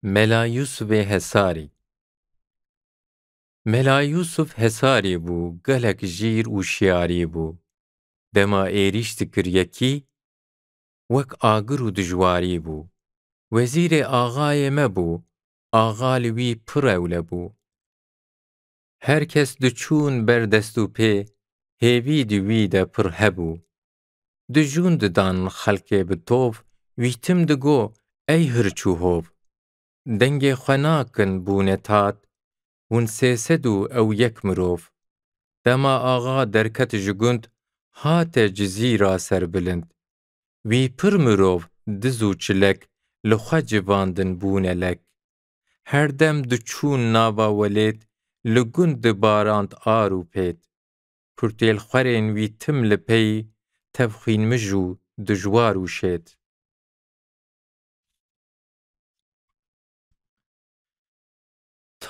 Mela Yusuf Hesarî Mela Yusuf Hesarî bû, gelek jîr û şiyarî bû. Dema êrîş dikir yekî, wek agir û dijwarî bû. Wezîrê axayê me bû, axa li wî pir ewle bû. Her kes diçûn ber dest û pê, hêvî di wî de pir hebû. Dijûn didan xelkê bi tov, wî tim digo, ey hirç û hov. Dengê xwe nakin bûne tat, hûn sê sed û ew yek mirov. Dema axa derket ji gund, hate cizîra serbilind. Wî pir mirov, diz û çilek, li xwe civandin bûne lek. Her dem diçûn nava welêt, li gund dibarand ar û pêt. Kurtêlxwerên wî tim li pey, tevxînmiş û dijwar û şêt.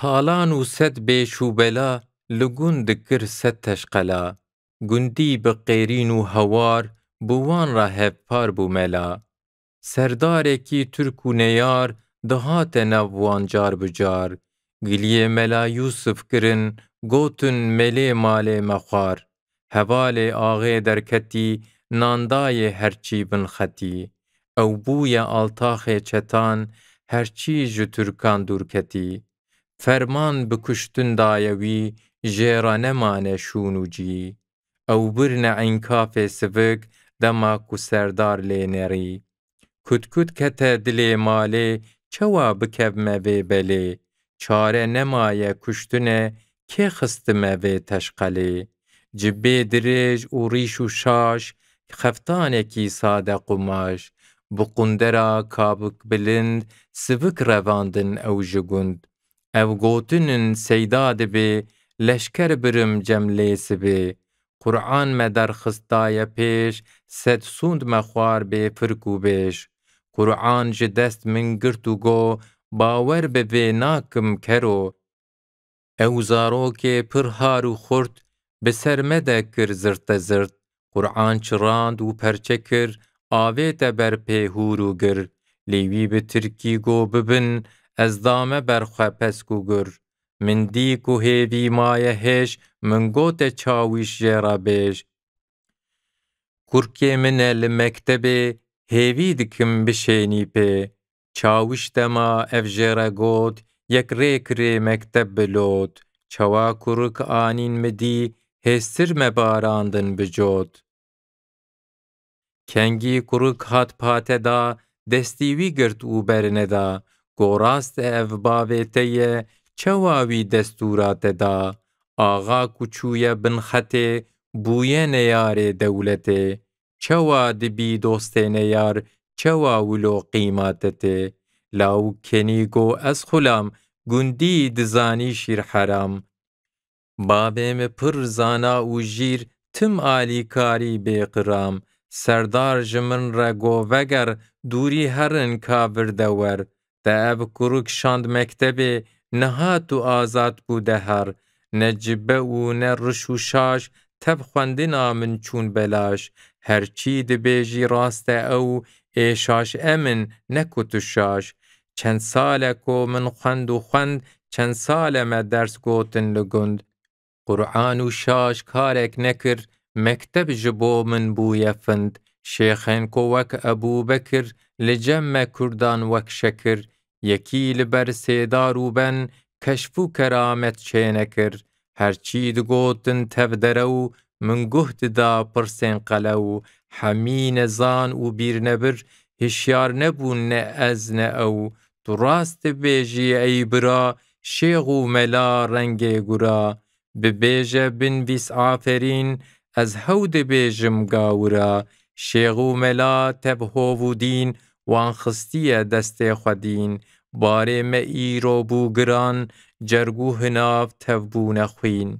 Talan û sed bêş û bela, li gund dikir sed teşqela. Gundî bi qêrîn û hewar, bi wan re hevpar bû mela. Serdarekî Türk û neyar, dihate nav wan car bi car. Giliyê Mela Yusuf kirin, gotin melê malê me xwar. Hevalê axê derketî, nandayê herçî binxetî. Ew bûye altaxê çetan, herçî ji Türkan dûrketî. Ferman bi kuştin daye wî, jêra nemane şûn û cî. Ew birne enkafê sivik, dema ku serdar lê nerî. Kut kete dilê malê, çawa bikevme vê belê. Çare nemaye kuştinê, kê xistime vê teşqelê. Cibê dirêj û rîş û şaş, xeftanekî sade qumaş. Bi qundera kabik bilind, sivik revandin ew ji gund. Ew gotinin seyda dibê, leşker birim cem lê sibê. Qur'an me derxist daye pêş, sed sûnd me xwar bê firk û bêş. Qur'an ji dest min girt û go, bawer bi vê nakim kero. Ew zarokê pir har û xurt, bi ser me de kir zirtezirt. Qur'an çirand û perçe kir, avê te ber pê hûr û gir. Lê wî bi tirkî go bibin, ez dame ber xwe pesk û gur. Min dîk û hêvî maye hêş, min gote çawîş jêra bêj. Kurkê min e li mektebê, hêvî dikim bişênî pê. Çawiş dema ev jêre got, yek rê kirê mekteb bi lot. Çawa kuruk anîn mi dî, hêstir me barandin bi cot. Kengî kuruk hat pate da, destî wî girt û berinê da. Gorast e ev bavê te ye, çawa wî destûra te da. Axa ku çûye binxetê, bûye neyarê dewletê. Çawa dibî dostê neyar, çawa wilo qîmate tê. Law kenî go ez xulam, gundî dizanî şîr heram. Bavê me pir zana û jîr, tim alîkarî bêqiram. Serdar ji min re go veger, dûrî herin kavir de wer. Te ev kuruk şand mektebê, nehat û azad bû deher. Ne cibe û ne riş û şaş, tev xwendina min çûn belaş. Herçî dibêjî rast e ew, êşaş e min, ne ku tu şaş. Çend sal e ku min xwend û xwend, çend sal e me ders gotin li gund. Qur'an û şaş karek nekir, mekteb ji bo min bûye find. Şêxên ku wek Ebûbekir, li cem me Kurdan wek şekir. Yekî li ber sêdar û ben, keşf û keramet çê nekir. Herçî digotin tev derew, min guh dida pirsên qelew. Hemî nezan û bîr nebir, hişyar nebûn ne ez ne ew. Tu rast dibêjî ey bira, şêx û mela rengê gura. Bibêje binivîs aferîn, ez hew dibêjim gawira. Şêx û mela tev hov û dîn, wan xistiye destê xwedîn. Barê me îro bû giran, cerg û hinav tev bûne xwîn.